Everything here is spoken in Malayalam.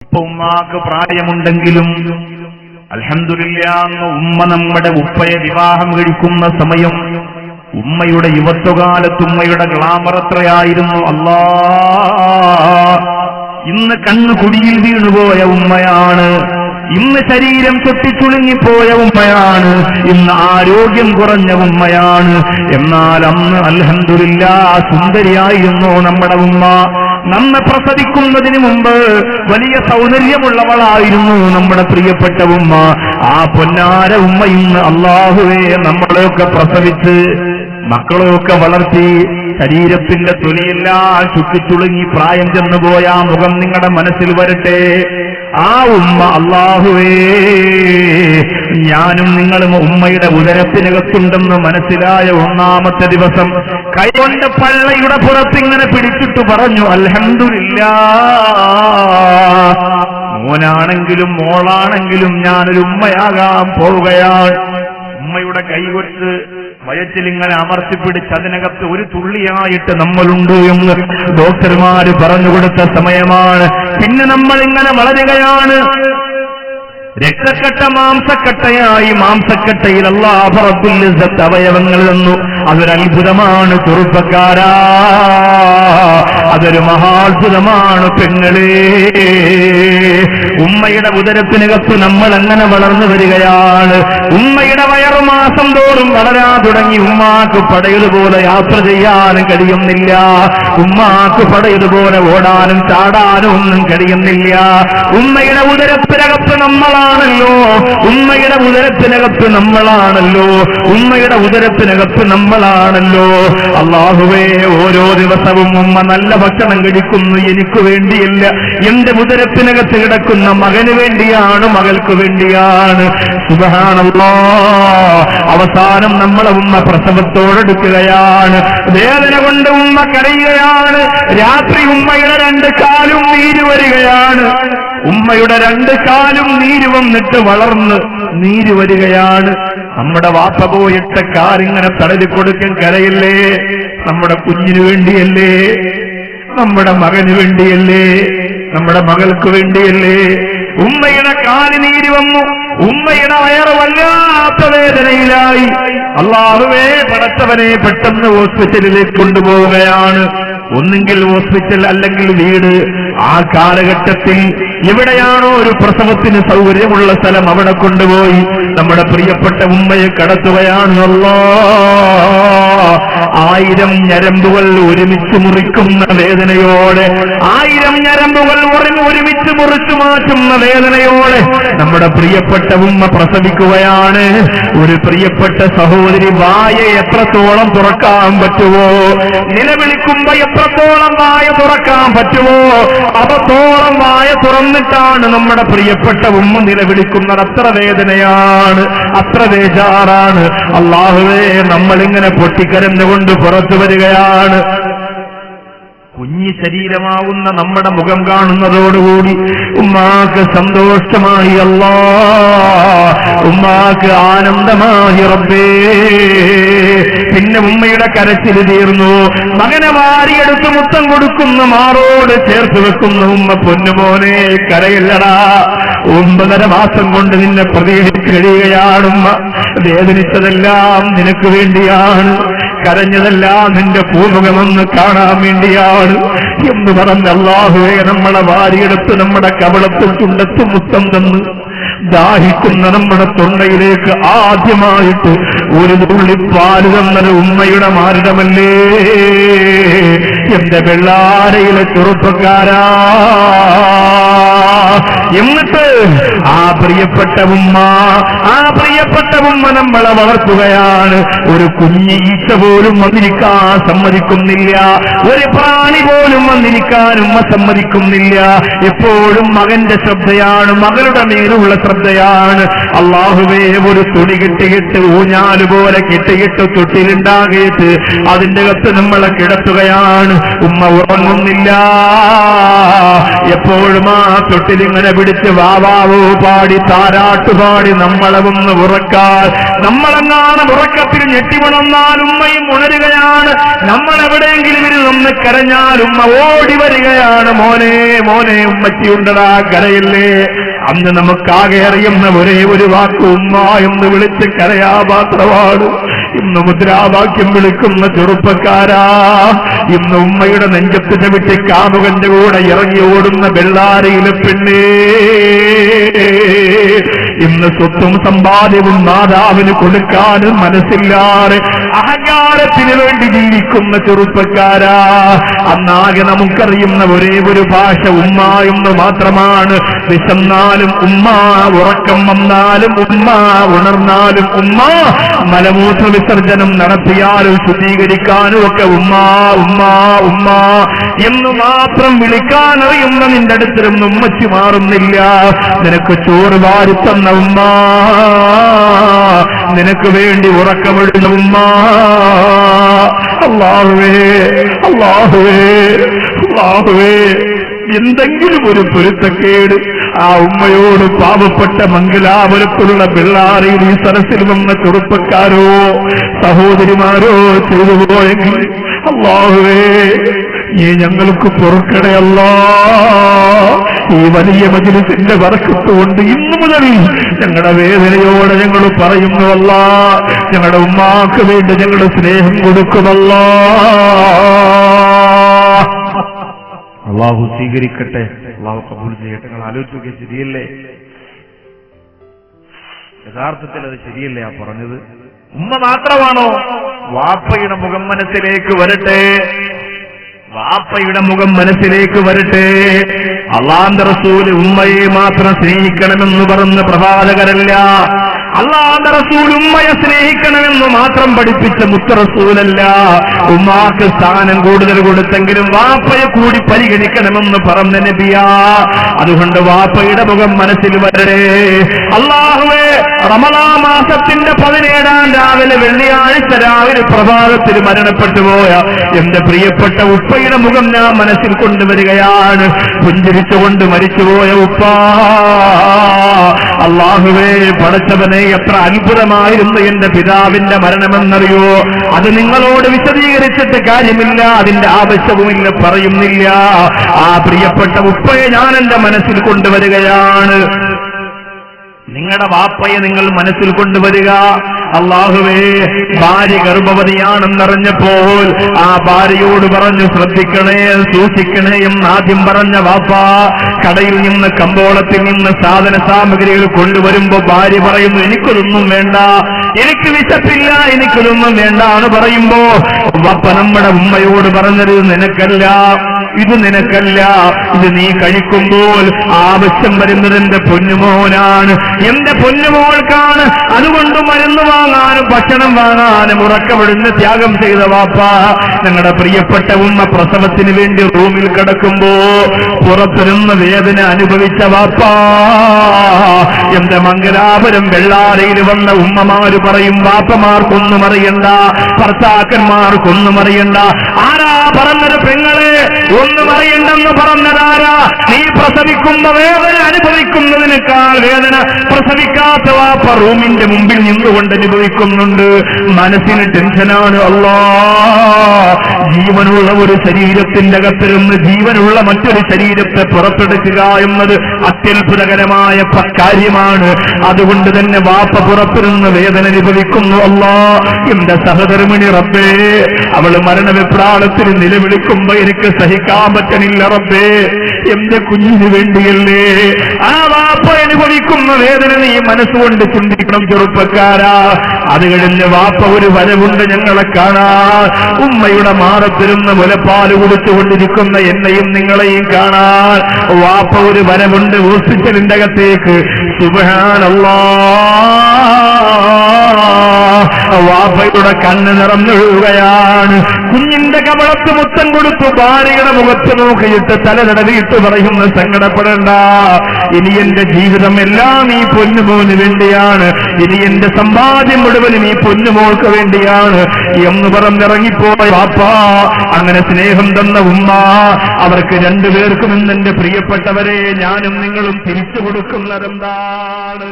ഇപ്പൊ ഉമ്മാക്ക് പ്രായമുണ്ടെങ്കിലും അൽഹംദുലില്ലാഹ് ഉമ്മ നമ്മുടെ ഉപ്പയെ വിവാഹം കഴിക്കുന്ന സമയം ഉമ്മയുടെ യുവത്വകാലത്ത് ഉമ്മയുടെ ഗ്ലാമർ എത്രയായിരുന്നു അല്ലാ. ഇന്ന് കണ്ണു കുടിയിൽ വീണുപോയ ഉമ്മയാണ്, ഇന്ന് ശരീരം ചൊട്ടിച്ചുളുങ്ങിപ്പോയ ഉമ്മയാണ്, ഇന്ന് ആരോഗ്യം കുറഞ്ഞ ഉമ്മയാണ്. എന്നാൽ അന്ന് അൽഹംദുലില്ലാഹ് സുന്ദരിയായിരുന്നു നമ്മുടെ ഉമ്മ. നമ്മെ പ്രസവിക്കുന്നതിന് മുമ്പ് വലിയ സൗന്ദര്യമുള്ളവളായിരുന്നു നമ്മുടെ പ്രിയപ്പെട്ട ഉമ്മ. ആ പൊന്നാര ഉമ്മ ഇന്ന് അല്ലാഹുവേ നമ്മളെയൊക്കെ പ്രസവിച്ച് മക്കളെയൊക്കെ വളർത്തി ശരീരത്തിന്റെ തൊലിയെല്ലാം ചുറ്റിച്ചുളുങ്ങി പ്രായം ചെന്നുപോയ ആ മുഖം നിങ്ങളുടെ മനസ്സിൽ വരട്ടെ. ആ ഉമ്മ അല്ലാഹുവേ ഞാനും നിങ്ങളും ഉമ്മയുടെ ഉദരത്തിനകത്തുണ്ടെന്ന് മനസ്സിലായ ഒന്നാമത്തെ ദിവസം കൈകൊണ്ട് പള്ളയുടെ പുറത്തിങ്ങനെ പിടിച്ചിട്ട് പറഞ്ഞു അൽഹംദുലില്ലാഹ്, മോനാണെങ്കിലും മോളാണെങ്കിലും ഞാനൊരു ഉമ്മയാകാൻ പോവുകയാണ്. ഉമ്മയുടെ കൈകൊട്ട് വയറ്റിലിങ്ങനെ അമർത്തിപ്പിടിച്ച് അതിനകത്ത് ഒരു തുള്ളിയായിട്ട് നമ്മളുണ്ട് എന്ന് ഡോക്ടർമാര് പറഞ്ഞുകൊടുത്ത സമയമാണ്. പിന്നെ നമ്മൾ ഇങ്ങനെ വളരുകയാണ്. രക്തക്കട്ട മാംസക്കട്ടയായി, മാംസക്കട്ടയിൽ അല്ലാഹു റബ്ബുൽ ഇസ്സത്ത് അവയവങ്ങൾ തന്നു. അതൊരത്ഭുതമാണ് ചെറുപ്പക്കാരാ, അതൊരു മഹാത്ഭുതമാണ് പെങ്ങളേ. ഉമ്മയുടെ ഉദരത്തിനകത്ത് നമ്മൾ അങ്ങനെ വളർന്നു വരികയാണ്. ഉമ്മയുടെ വയറുമാസം തോറും വളരാൻ തുടങ്ങി. ഉമ്മാക്ക് പടയതുപോലെ യാത്ര ചെയ്യാനും കഴിയുന്നില്ല, ഉമ്മാക്ക് പടയതുപോലെ ഓടാനും ചാടാനും ഒന്നും കഴിയുന്നില്ല. ഉമ്മയുടെ ഉദരത്തിനകത്ത് നമ്മളാണല്ലോ, ഉമ്മയുടെ ഉദരത്തിനകത്ത് നമ്മളാണല്ലോ, ഉമ്മയുടെ ഉദരത്തിനകത്ത് നമ്മളാണല്ലോ. അല്ലാഹുവേ ഓരോ ദിവസവും ഉമ്മ നല്ല ഭക്ഷണം കഴിക്കുന്നു. എനിക്ക് വേണ്ടിയല്ല, എന്റെ ഉദരത്തിനകത്ത് കിടക്കുന്ന മകന് വേണ്ടിയാണ്, മകൾക്ക് വേണ്ടിയാണ്. സുബ്ഹാനല്ലാഹ്. അവസാനം നമ്മളെ ഉമ്മ പ്രസവത്തോടെടുക്കുകയാണ്. വേദന കൊണ്ട് ഉമ്മ കരയുകയാണ്. രാത്രി ഉമ്മയുടെ രണ്ട് കാലും നീര് വരികയാണ്. ഉമ്മയുടെ രണ്ട് കാലും നീര് വന്നിട്ട് വളർന്ന് നീര് വരികയാണ്. നമ്മുടെ വാപ്പ പോയിട്ട കാലിങ്ങനെ തടവി കൊടുക്കാൻ കരയല്ലേ? നമ്മുടെ കുഞ്ഞിന് വേണ്ടിയല്ലേ, നമ്മുടെ മകന് വേണ്ടിയല്ലേ, നമ്മുടെ മകൾക്ക് വേണ്ടിയല്ലേ? ഉമ്മയുടെ കാല് നീര് വന്നു, ഉമ്മയുടെ വയറ് വല്ലാത്ത വേദനയിലായി. അല്ലാഹുവേ പടച്ചവനെ പെട്ടെന്ന് ഹോസ്പിറ്റലിലേക്ക് കൊണ്ടുപോവുകയാണ്. ഒന്നെങ്കിൽ ഹോസ്പിറ്റൽ അല്ലെങ്കിൽ വീട്. ആ കാലഘട്ടത്തിൽ എവിടെയാണോ ഒരു പ്രസവത്തിന് സൗകര്യമുള്ള സ്ഥലം അവിടെ കൊണ്ടുപോയി നമ്മുടെ പ്രിയപ്പെട്ട ഉമ്മയെ കടത്തുകയാണ്. അല്ലാഹ്, 1000 ഞരമ്പുകൾ ഒരുമിച്ച് മുറിക്കുന്ന വേദനയോടെ, 1000 ഞരമ്പുകൾ ഒരുമിച്ച് മുറിച്ചു മാറ്റുന്ന വേദനയോടെ നമ്മുടെ പ്രിയപ്പെട്ട ഉമ്മ പ്രസവിക്കുകയാണ്. ഒരു പ്രിയപ്പെട്ട സഹോദരി വായ എത്രത്തോളം തുറക്കാൻ പറ്റുമോ, നിലവിളിക്കുമ്പോ എത്രത്തോളം വായ തുറക്കാൻ പറ്റുമോ അത്രത്തോളം വായ തുറന്നിട്ടാണ് നമ്മുടെ പ്രിയപ്പെട്ട ഉമ്മ നിലവിളിക്കുന്നത്. അത്ര വേദനയാണ്, അത്ര ബേജാറാണ്. അല്ലാഹുവേ നമ്മളിങ്ങനെ പൊട്ടിക്കരഞ്ഞുകൊണ്ട് പുറത്തു വരികയാണ്. കുഞ്ഞി ശരീരമാവുന്ന നമ്മുടെ മുഖം കാണുന്നതോടുകൂടി ഉമ്മാക്ക് സന്തോഷമായി, അല്ലാ, ഉമ്മാക്ക് ആനന്ദമായി റബ്ബേ. പിന്നെ ഉമ്മയുടെ കരച്ചിൽ തീർന്നു. മകനെ വാരിയെടുത്ത് മുത്തം കൊടുക്കുന്ന, മാറോട് ചേർത്ത് വെക്കുന്ന ഉമ്മ. പൊന്നുമോനെ കരയില്ലടാ, 9.5 മാസം കൊണ്ട് നിന്നെ പ്രതീക്ഷിച്ച് കഴിയുകയാണ് ഉമ്മ. വേദനിച്ചതെല്ലാം നിനക്ക് വേണ്ടിയാണ്, കരഞ്ഞതെല്ലാം നിന്റെ പൂമുഖമൊന്ന് കാണാൻ വേണ്ടിയാണ് എന്ന് പറഞ്ഞ അല്ലാഹുവേ നമ്മളെ വാരിയെടുത്ത് നമ്മുടെ കവളത്തും ചുണ്ടത്തും മുത്തം തന്ന് ദാഹിക്കുന്ന നമ്മുടെ തൊണ്ടയിലേക്ക് ആദ്യമായിട്ട് ഒരു തുള്ളി പാല് തന്നത് ഉമ്മയുടെ മാരിടമല്ലേ? എന്റെ വെള്ളാരയിലെ ചെറുപ്പക്കാരാ. എന്നിട്ട് ആ പ്രിയപ്പെട്ട ഉമ്മ നമ്മളെ വളർത്തുകയാണ്. ഒരു കുഞ്ഞി ഈച്ച പോലും വന്നിരിക്കാൻ സമ്മതിക്കുന്നില്ല, ഒരു പ്രാണി പോലും വന്നിരിക്കാൻ ഉമ്മ സമ്മതിക്കുന്നില്ല. എപ്പോഴും മകന്റെ ശ്രദ്ധയാണ്, മകളുടെ മേലുള്ള ശ്രദ്ധയാണ്. അല്ലാഹുവേ ഒരു തുണി കെട്ടിയിട്ട് ഊഞ്ഞാല് പോലെ കെട്ടിയിട്ട് തൊട്ടിലുണ്ടാകിയിട്ട് അതിന്റെ അകത്ത് നമ്മളെ കിടത്തുകയാണ്. ഉമ്മ ഉറങ്ങുന്നില്ല. എപ്പോഴും ആ തൊട്ടിലിങ്ങനെ പിടിച്ച് വാവാവോ പാടി താര താരാട്ടുപാടി നമ്മളെ ഒന്ന് ഉറക്കാൻ, നമ്മളെങ്ങാണ് ഉറക്കത്തിൽ ഞെട്ടിവണന്നാൽ ഉമ്മയും ഉണരുകയാണ്. നമ്മൾ എവിടെയെങ്കിലും ഇരുന്ന് കരഞ്ഞാൽ ഉമ്മ ഓടി വരികയാണ്. മോനെ മോനെ ഉമ്മച്ചിയുണ്ടടാ കരയില്ലേ. അന്ന് നമുക്കാകെ അറിയുന്ന ഒരേ ഒരു വാക്ക് ഉമ്മ എന്ന് വിളിച്ച് കരയാ മാത്രമാണ്. ഇന്ന് മുദ്രാവാക്യം വിളിക്കുന്ന ചെറുപ്പക്കാരാ, ഇന്ന് ഉമ്മയുടെ നെഞ്ചത്ത് ചവിട്ടി കാമുകന്റെ കൂടെ ഇറങ്ങി ഓടുന്ന ബെള്ളാരിയിലെ പെണ്ണേ, ഇന്ന് സ്വത്തും സമ്പാദ്യവും മാതാവിന് കൊടുക്കാനും മനസ്സില്ലാതെ അഹങ്കാരത്തിന് വേണ്ടി ജീവിക്കുന്ന ചെറുപ്പക്കാരാ, അന്നാകെ നമുക്കറിയുന്ന ഒരേ ഒരു ഭാഷ ഉമ്മ എന്ന് മാത്രമാണ്. വിശന്നാലും ഉമ്മ, ഉറക്കം വന്നാലും ഉമ്മ, ഉണർന്നാലും ഉമ്മ, മലമൂത്ര വിസർജനം നടത്തിയാലും ശുദ്ധീകരിക്കാനും ഒക്കെ ഉമ്മ ഉമ്മ ഉമ്മ എന്ന് മാത്രം വിളിക്കാനറിയുന്ന നിന്റെ അടുത്തിരുന്ന് ഉമ്മച്ചി മാറുന്നില്ല. നിനക്ക് ചോറ് വാരിത്തന്ന ഉമ്മ, നിനക്ക് വേണ്ടി ഉറക്കമിടുന്ന ഉമ്മ, അല്ലാഹുവേ അല്ലാഹുവേ അല്ലാഹുവേ, എന്തെങ്കിലും ഒരു പൊരുത്തക്കേട് ആ ഉമ്മയോട് പാവപ്പെട്ട മംഗലാപുരത്തുള്ള ബെള്ളാരിയിൽ ഈ സരസിൽ വന്ന ചെറുപ്പക്കാരോ സഹോദരിമാരോ ചെയ്തു പോയെങ്കിൽ അല്ലാഹുവേ നീ ഞങ്ങൾക്ക് പൊറുക്കണയല്ലാ. ഈ വലിയ മജ്‌ലിസിന്റെ ബർക്കത്ത് കൊണ്ട് ഇന്നു മുതൽ ഞങ്ങളുടെ വേദനയോടെ ഞങ്ങൾ പറയുന്നുവല്ലാ, ഞങ്ങളുടെ ഉമ്മാക്ക് വേണ്ടി ഞങ്ങളുടെ സ്നേഹം കൊടുക്കുമല്ലാ. അള്ളാഹു സ്വീകരിക്കട്ടെ, അള്ളാഹു കബൂൽ ചെയ്യട്ടെ. നിങ്ങൾ ആലോചിക്കുക, ശരിയല്ലേ? യഥാർത്ഥത്തിൽ അത് ശരിയല്ലേ ആ പറഞ്ഞത്? ഉമ്മ മാത്രമാണോ? വാപ്പയുടെ മുഖം മനസ്സിലേക്ക് വരട്ടെ, വാപ്പയുടെ മുഖം മനസ്സിലേക്ക് വരട്ടെ. അല്ലാഹുവിന്റെ റസൂല് ഉമ്മയെ മാത്രം സ്നേഹിക്കണമെന്ന് പറഞ്ഞ പ്രവാചകരല്ല. അല്ലാഹുവിന്റെ റസൂൽ ഉമ്മയെ സ്നേഹിക്കണമെന്ന് മാത്രം പഠിപ്പിച്ച മുത്ത റസൂലല്ല. ഉമ്മാക്ക് സ്ഥാനം കൂടുതൽ കൊടുത്തെങ്കിലും വാപ്പയെ കൂടി പരിഗണിക്കണമെന്ന് പറഞ്ഞ നബിയാ. അതുകൊണ്ട് വാപ്പയുടെ മുഖം മനസ്സിൽ വരട്ടെ. അല്ലാഹുവേ, റമളാൻ മാസത്തിന്റെ 17-ാം രാവിലെ വെള്ളിയാഴ്ച രാവിലെ പ്രഭാതത്തിൽ മരണപ്പെട്ടു പോയ എന്റെ പ്രിയപ്പെട്ട ഉപ്പയുടെ മുഖം ഞാൻ മനസ്സിൽ കൊണ്ടുവരികയാണ്. പുഞ്ചിരിച്ചുകൊണ്ട് മരിച്ചുപോയ ഉപ്പ, അല്ലാഹുവേ പടച്ചവനെ, എത്ര അത്ഭുതമായിരുന്നു എന്റെ പിതാവിന്റെ മരണമെന്നറിയോ? അത് നിങ്ങളോട് വിശദീകരിച്ചിട്ട് കാര്യമില്ല, അതിന്റെ ആവശ്യവുമില്ല, പറയുന്നില്ല. ആ പ്രിയപ്പെട്ട ഉപ്പയെ ഞാൻ എന്റെ മനസ്സിൽ കൊണ്ടുവരികയാണ്. നിങ്ങളുടെ വാപ്പയെ നിങ്ങൾ മനസ്സിൽ കൊണ്ടുവരിക. അല്ലാഹുവേ, ഭാര്യ ഗർഭവതിയാണെന്നറിഞ്ഞപ്പോൾ ആ ഭാര്യയോട് പറഞ്ഞു, ശ്രദ്ധിക്കണേ, സൂക്ഷിക്കണേ എന്ന് ആദ്യം പറഞ്ഞ വാപ്പ, കടയിൽ നിന്ന് കമ്പോളത്തിൽ നിന്ന് സാധന സാമഗ്രികൾ കൊണ്ടുവരുമ്പോ ഭാര്യ പറയുന്നു, എനിക്കൊതൊന്നും വേണ്ട, എനിക്ക് വിശപ്പില്ല, എനിക്കൊതൊന്നും വേണ്ട എന്ന് പറയുമ്പോ വാപ്പ നമ്മുടെ ഉമ്മയോട് പറഞ്ഞത്, നിനക്കല്ല, ഇത് നിനക്കല്ല, ഇത് നീ കഴിക്കുമ്പോൾ ആവശ്യം വരുന്നത് എന്റെ പൊന്നുമോനാണ്, എന്റെ പൊന്നുമോൾക്കാണ്. അതുകൊണ്ട് മരുന്ന് വാങ്ങാനും ഭക്ഷണം വാങ്ങാനും ഉറക്കമിടുന്ന ത്യാഗം ചെയ്ത വാപ്പ. ഞങ്ങളുടെ പ്രിയപ്പെട്ട ഉമ്മ പ്രസവത്തിന് വേണ്ടി റൂമിൽ കിടക്കുമ്പോ പുറത്തിരുന്ന വേദന അനുഭവിച്ച വാപ്പ. എന്റെ മംഗലാപുരം വെള്ളാരയിൽ വന്ന ഉമ്മമാര് പറയും, വാപ്പമാർക്കൊന്നും അറിയണ്ട, ഭർത്താക്കന്മാർക്കൊന്നും അറിയണ്ട. ആരാ പറഞ്ഞത്? പെങ്ങളെ, ഒന്നും അറിയണ്ടെന്ന് പറഞ്ഞതാരാ? നീ പ്രസവിക്കുന്ന വേദന അനുഭവിക്കുന്നതിനേക്കാൾ വേദന പ്രസവിക്കാത്ത വാപ്പ റൂമിന്റെ മുമ്പിൽ നിന്നുകൊണ്ട് അനുഭവിക്കുന്നുണ്ട്. മനസ്സിന് ടെൻഷനാണ്. അല്ലാ, ജീവനുള്ള ഒരു ശരീരത്തിന്റെ അകത്തിരുന്ന് ജീവനുള്ള മറ്റൊരു ശരീരത്തെ പുറത്തെടുക്കുക എന്നത് അത്യത്ഭുതകരമായ കാര്യമാണ്. അതുകൊണ്ട് തന്നെ വാപ്പ പുറത്തിരുന്ന് വേദന അനുഭവിക്കുന്നു. അല്ലാ, എന്റെ സഹധർമ്മിണി റബ്ബേ, അവള് മരണവെപ്രാളത്തിൽ നിലവിളിക്കുമ്പോ എനിക്ക് സഹിക്കാൻ പറ്റണില്ല റബ്ബേ, എന്റെ കുഞ്ഞിന് വേണ്ടിയല്ലേ. ആ വാപ്പ അനുഭവിക്കുന്ന വേദന നീ മനസ്സുകൊണ്ട് ചിന്തിക്കണം ചെറുപ്പക്കാരാ. അത് കഴിഞ്ഞ് വാപ്പ ഒരു വരവുണ്ട് ഞങ്ങളെ കാണാൻ. ഉമ്മയുടെ മാറത്തിരുന്ന് മുലപ്പാല് കുടിച്ചുകൊണ്ടിരിക്കുന്ന എന്നെയും നിങ്ങളെയും കാണാൻ വാപ്പ ഒരു വരവുണ്ട് ഹോസ്പിറ്റലിന്റെ അകത്തേക്ക്. സുബ്ഹാനല്ലാഹ്, വാപ്പയുടെ കണ്ണ് നിറഞ്ഞൊഴുകുകയാണ്. കുഞ്ഞിന്റെ കവളത്ത് മുത്തം കൊടുത്തു ഭാര്യയുടെ മുഖത്ത് നോക്കിയിട്ട് തല തടവിയിട്ട് പറയുന്നു, സങ്കടപ്പെടണ്ട, ഇനി എന്റെ ജീവിതം എല്ലാം ഈ പൊന്നുമോന് വേണ്ടിയാണ്, ഇനി എന്റെ സമ്പാദ്യം മുഴുവനും ഈ പൊന്നുമോൾക്ക് വേണ്ടിയാണ് എന്ന് പറഞ്ഞിറങ്ങിപ്പോയ വാപ്പ. അങ്ങനെ സ്നേഹം തന്ന ഉമ്മ, അവർക്ക് രണ്ടുപേർക്കും എന്നെ പ്രിയപ്പെട്ടവരെ ഞാനും നിങ്ങളും തിരിച്ചു കൊടുക്കുന്നതെന്താണ്?